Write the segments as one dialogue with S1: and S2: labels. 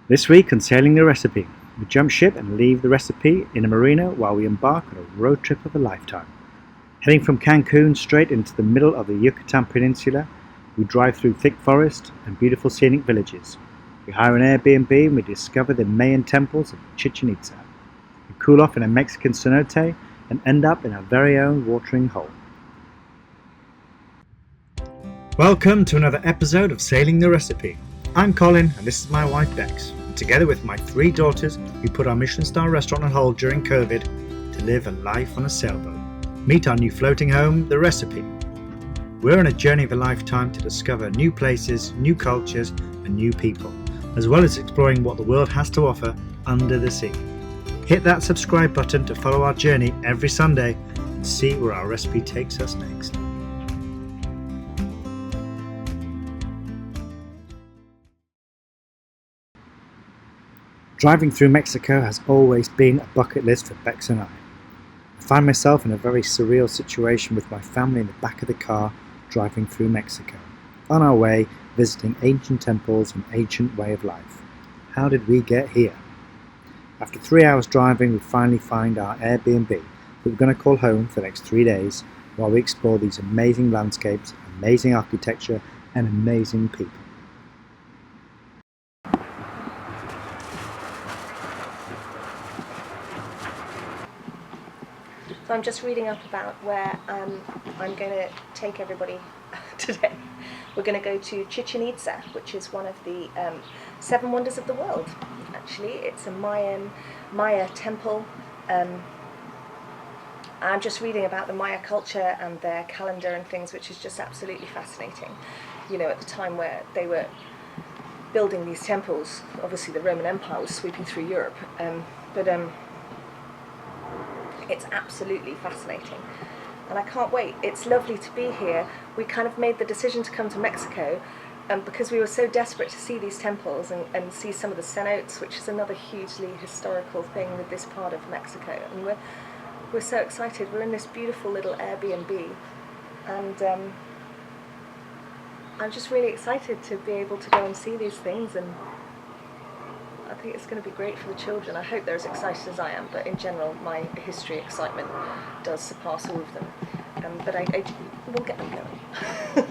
S1: This week on Sailing the Recipe, we jump ship and leave the recipe in a marina while we embark on a road trip of a lifetime. Heading from Cancun straight into the middle of the Yucatan Peninsula, we drive through thick forest and beautiful scenic villages. We hire an Airbnb and we discover the Mayan temples of Chichen Itza. We cool off in a Mexican cenote and end up in our very own watering hole. Welcome to another episode of Sailing the Recipe. I'm Colin and this is my wife Bex. And together with my 3 daughters, we put our Michelin star restaurant on hold during COVID to live a life on a sailboat. Meet our new floating home, The Recipe. We're on a journey of a lifetime to discover new places, new cultures and new people, as well as exploring what the world has to offer under the sea. Hit that subscribe button to follow our journey every Sunday and see where our recipe takes us next. Driving through Mexico has always been a bucket list for Bex and I. I find myself in a very surreal situation with my family in the back of the car driving through Mexico, on our way visiting ancient temples and ancient way of life. How did we get here? After 3 hours driving, we finally find our Airbnb that we're going to call home for the next 3 days while we explore these amazing landscapes, amazing architecture and amazing people.
S2: So I'm just reading up about where I'm going to take everybody today. We're going to go to Chichen Itza, which is one of the 7 wonders of the world. Actually, it's a Maya Temple. I'm just reading about the Maya culture and their calendar and things, which is just absolutely fascinating. You know, at the time where they were building these temples, obviously the Roman Empire was sweeping through Europe, but it's absolutely fascinating and I can't wait. It's lovely to be here. We kind of made the decision to come to Mexico because we were so desperate to see these temples and see some of the cenotes, which is another hugely historical thing with this part of Mexico, and we're so excited. We're in this beautiful little Airbnb and I'm just really excited to be able to go and see these things, and I think it's going to be great for the children. I hope they're as excited as I am, but in general my history excitement does surpass all of them. But I will get them going.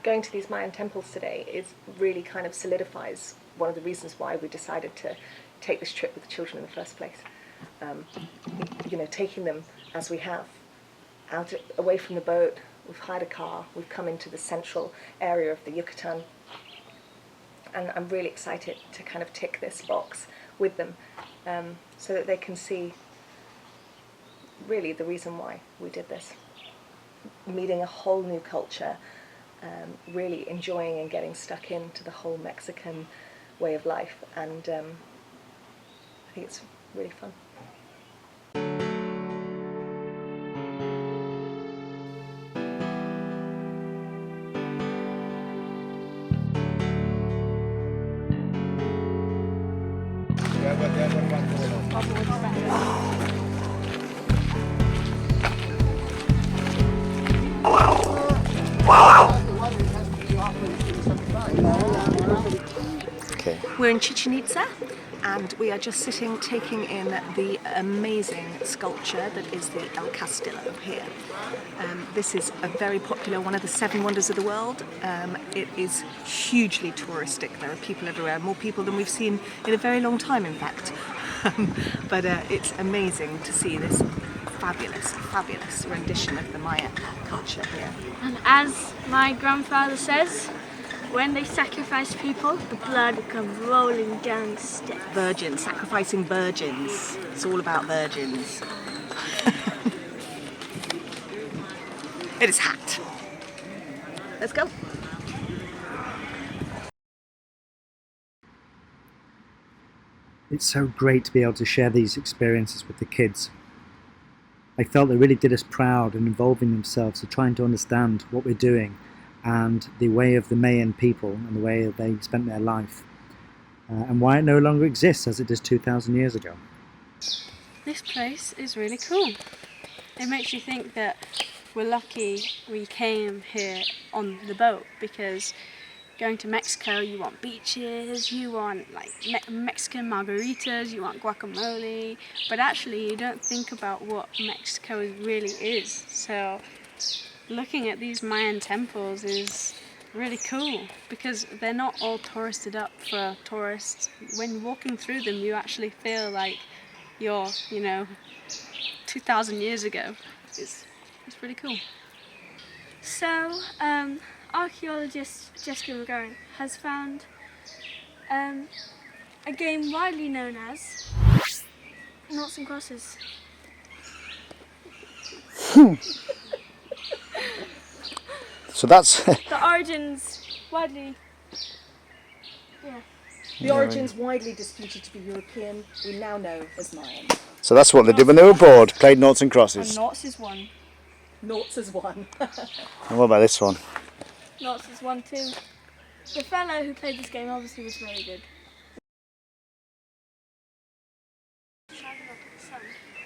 S2: Going to these Mayan temples today really kind of solidifies one of the reasons why we decided to take this trip with the children in the first place. You know, taking them as we have, out away from the boat. We've hired a car, we've come into the central area of the Yucatan, and I'm really excited to kind of tick this box with them so that they can see really the reason why we did this. Meeting a whole new culture, really enjoying and getting stuck into the whole Mexican way of life, and I think it's really fun.
S1: Okay.
S2: We're in Chichen Itza and we are just sitting taking in the amazing sculpture that is the El Castillo here. This is a very popular, one of the 7 wonders of the world. It is hugely touristic. There are people everywhere, more people than we've seen in a very long time in fact. But it's amazing to see this fabulous rendition of the Maya culture here.
S3: And as my grandfather says, when they sacrifice people, the blood comes rolling down the steps.
S2: Virgins, sacrificing virgins. It's all about virgins. It is hot. Let's go.
S1: It's so great to be able to share these experiences with the kids. I felt they really did us proud in involving themselves in trying to understand what we're doing and the way of the Mayan people and the way they spent their life and why it no longer exists as it did 2,000 years ago.
S3: This place is really cool. It makes you think that we're lucky we came here on the boat, because going to Mexico, you want beaches, you want like Mexican margaritas, you want guacamole, but actually you don't think about what Mexico really is. So looking at these Mayan temples is really cool because they're not all touristed up for tourists. When walking through them, you actually feel like you're, 2,000 years ago. It's pretty cool. So, archaeologist Jessica McGarren has found a game widely known as noughts and crosses.
S4: So that's
S3: The origins widely,
S2: The origins widely disputed to be European, we now know as Mayan.
S4: so that's what they did when they were bored, played noughts and
S3: and
S4: crosses.
S3: noughts is one.
S2: Noughts as one.
S4: And what about this one?
S3: Noughts is one too. The fellow who played this game obviously was very good.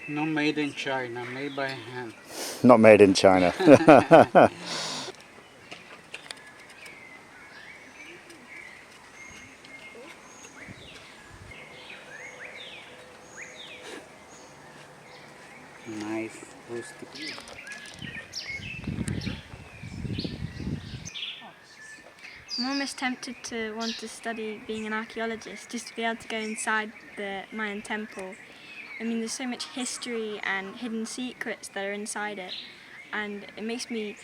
S5: No made in China, made by hand.
S4: Not made in China.
S5: Nice rustic.
S3: I'm almost tempted to want to study being an archaeologist, just to be able to go inside the Mayan Temple. I mean, there's so much history and hidden secrets that are inside it, and it makes me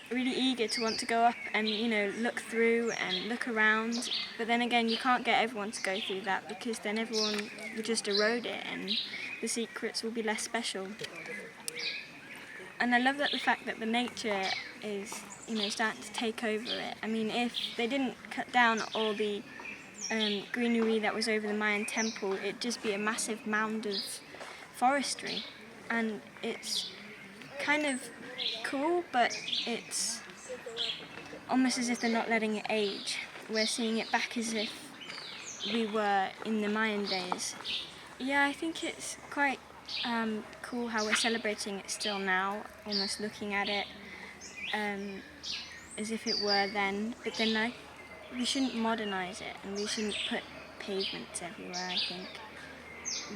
S3: really eager to want to go up and, look through and look around. But then again, you can't get everyone to go through that because then everyone would just erode it and the secrets will be less special. And I love the fact that the nature is, starting to take over it. I mean, if they didn't cut down all the greenery that was over the Mayan Temple, it'd just be a massive mound of forestry. And it's kind of cool, but it's almost as if they're not letting it age. We're seeing it back as if we were in the Mayan days. Yeah, I think it's quite cool how we're celebrating it still now, almost looking at it as if it were then, but then we shouldn't modernise it and we shouldn't put pavements everywhere. I think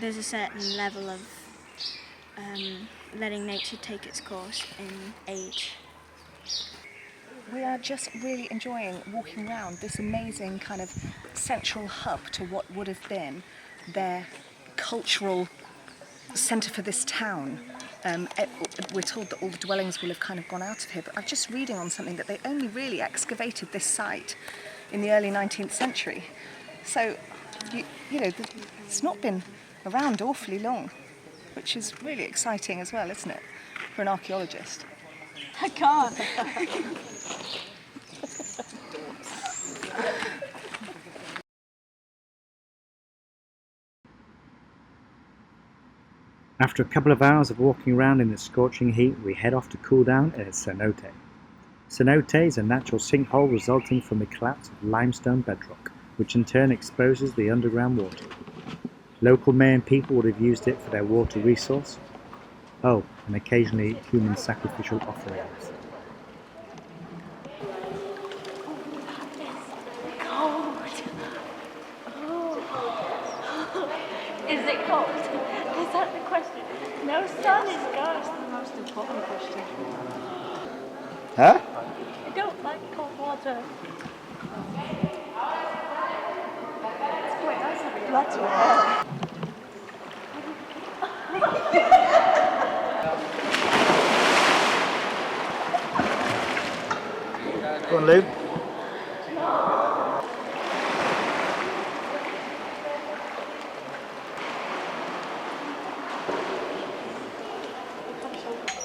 S3: there's a certain level of letting nature take its course in age.
S2: We are just really enjoying walking around this amazing kind of central hub to what would have been their cultural centre for this town. We're told that all the dwellings will have kind of gone out of here, but I'm just reading on something that they only really excavated this site in the early 19th century. So, it's not been around awfully long, which is really exciting as well, isn't it, for an archaeologist?
S3: I can't.
S1: After a couple of hours of walking around in the scorching heat, we head off to cool down at Cenote. Cenote is a natural sinkhole resulting from the collapse of limestone bedrock, which in turn exposes the underground water. Local Mayan people would have used it for their water resource. Oh, and occasionally human sacrificial offerings.
S3: Is it cold? Is that the question? No, sun is good. That's the most important question.
S4: Huh?
S3: I don't like cold water. It's quite nice having lots of air.
S4: Go on, Lou.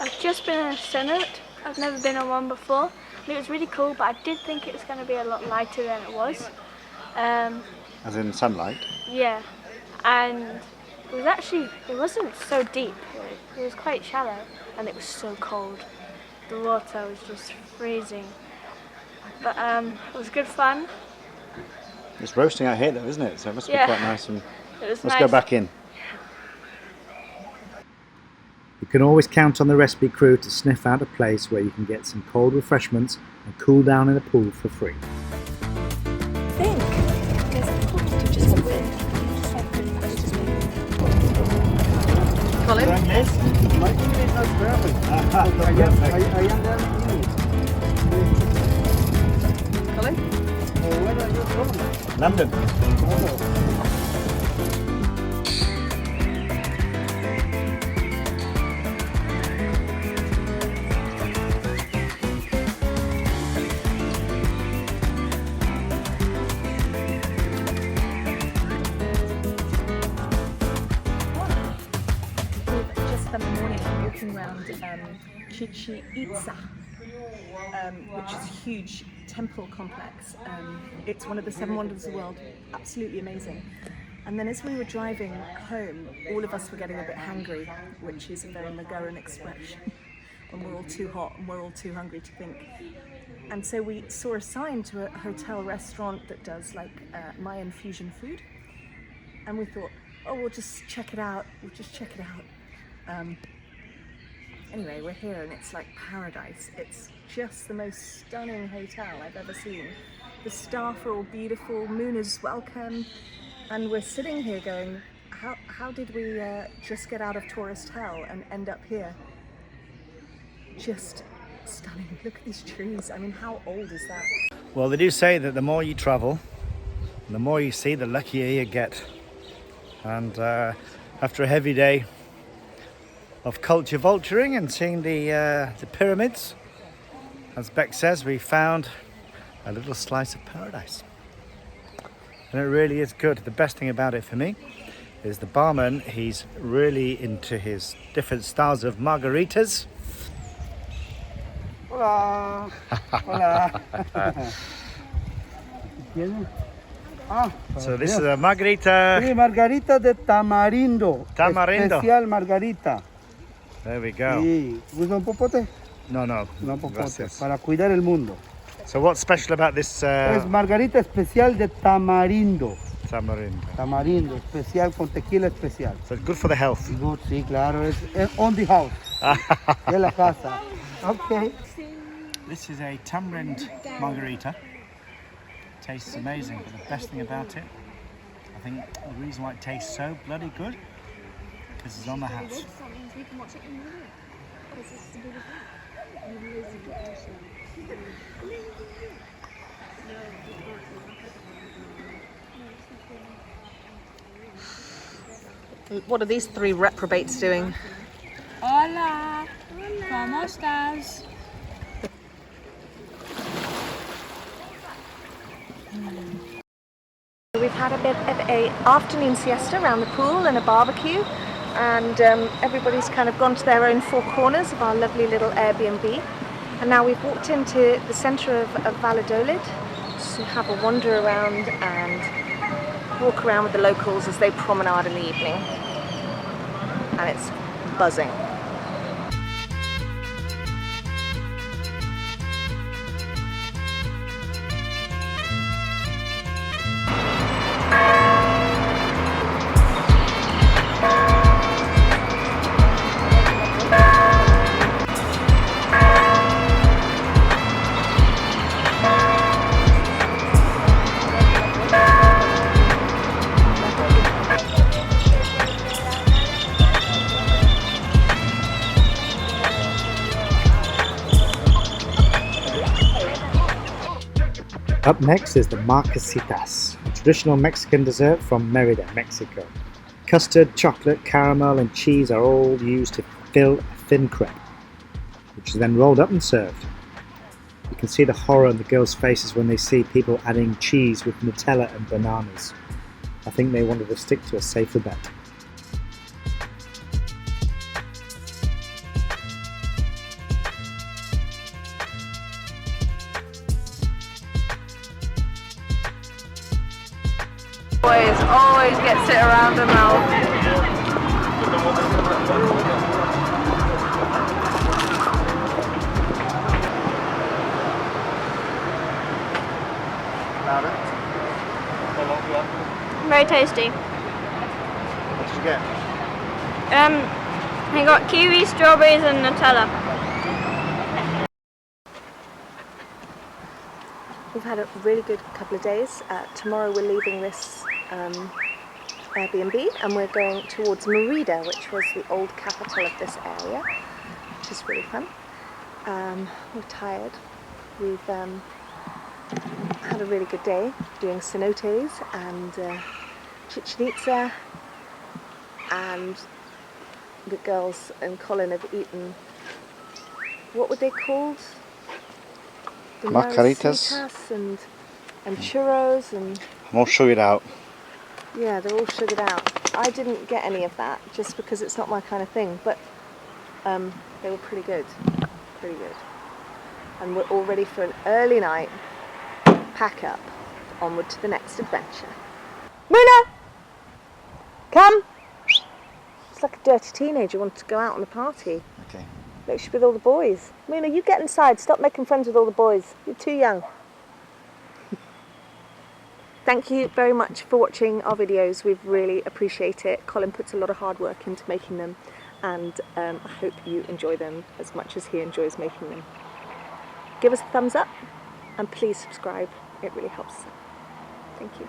S3: I've just been in a cenote. I've never been on one before. And it was really cool, but I did think it was going to be a lot lighter than it was.
S4: As in sunlight.
S3: Yeah, and it wasn't so deep. It was quite shallow, and it was so cold. The water was just freezing. But it was good fun.
S4: It's roasting out here though, isn't it? So it must be
S3: Yeah.
S4: quite nice. And
S3: It was
S4: let's
S3: nice.
S4: go back in.
S1: You can always count on the recipe crew to sniff out a place where you can get some cold refreshments and cool down in a pool for free.
S2: Colin?
S5: My English is not perfect. I am learning English.
S2: Colin?
S5: Where are you from?
S4: London.
S5: Oh.
S2: We've just spent the morning walking around Chichen Itza, which is a huge temple complex. It's one of the seven wonders of the world, absolutely amazing. And then as we were driving home, all of us were getting a bit hangry, which is a very Magaran expression, when we're all too hot and we're all too hungry to think. And so we saw a sign to a hotel restaurant that does like Mayan fusion food. And we thought, oh, we'll just check it out. Anyway, we're here and it's like paradise. It's just the most stunning hotel I've ever seen. The staff are all beautiful, moon is welcome. And we're sitting here going, how did we just get out of tourist hell and end up here? Just stunning. Look at these trees. I mean, how old is that?
S4: Well, they do say that the more you travel, the more you see, the luckier you get. And after a heavy day of culture vulturing and seeing the pyramids, as Beck says, we found a little slice of paradise. And it really is good. The best thing about it for me is the barman, he's really into his different styles of margaritas.
S5: Hola. Hola.
S4: So this is a margarita.
S5: Sí, margarita de tamarindo.
S4: Tamarindo.
S5: Especial margarita.
S4: There we go.
S5: Sí. ¿Gusta un popote?
S4: No.
S5: No popote.
S4: Gracias.
S5: Para cuidar el mundo.
S4: So what's special about this
S5: Es margarita especial de tamarindo.
S4: tamarindo?
S5: Tamarindo, especial con tequila especial.
S4: So it's good for the health.
S5: Good, sí, claro. Es on the house. De la casa. Okay.
S4: This is a tamarind margarita. Tastes amazing, but the best thing about it, I think the reason why it tastes so bloody good, because it's on the house.
S2: What are these three reprobates doing?
S3: Hola, ¿cómo estás?
S2: We've had a bit of an afternoon siesta around the pool and a barbecue, and everybody's kind of gone to their own four corners of our lovely little Airbnb. And now we've walked into the centre of Valladolid to have a wander around and walk around with the locals as they promenade in the evening. And it's buzzing.
S1: Up next is the marquesitas, a traditional Mexican dessert from Merida, Mexico. Custard, chocolate, caramel and cheese are all used to fill a thin crepe, which is then rolled up and served. You can see the horror on the girls' faces when they see people adding cheese with Nutella and bananas. I think they wanted to stick to a safer bet.
S2: Always gets it around the mouth.
S3: Very tasty.
S4: What did you get?
S3: I got kiwi, strawberries and Nutella.
S2: We've had a really good couple of days. Tomorrow we're leaving this Airbnb, and we're going towards Merida, which was the old capital of this area, which is really fun. We're tired. We've had a really good day doing cenotes and Chichen Itza, and the girls and Colin have eaten, what were they called? The
S4: Margaritas.
S2: margaritas and churros, and
S4: I'm all sugared out.
S2: yeah, they're all sugared out. I didn't get any of that just because it's not my kind of thing, but they were pretty good, pretty good. And we're all ready for an early night, pack up, onward to the next adventure. Muna! Come! It's like a dirty teenager wanting to go out on a party.
S4: Okay.
S2: Look, she's with all the boys. Muna, you get inside, stop making friends with all the boys. You're too young. Thank you very much for watching our videos. We really appreciate it. Colin puts a lot of hard work into making them, and I hope you enjoy them as much as he enjoys making them. Give us a thumbs up and please subscribe. It really helps. Thank you.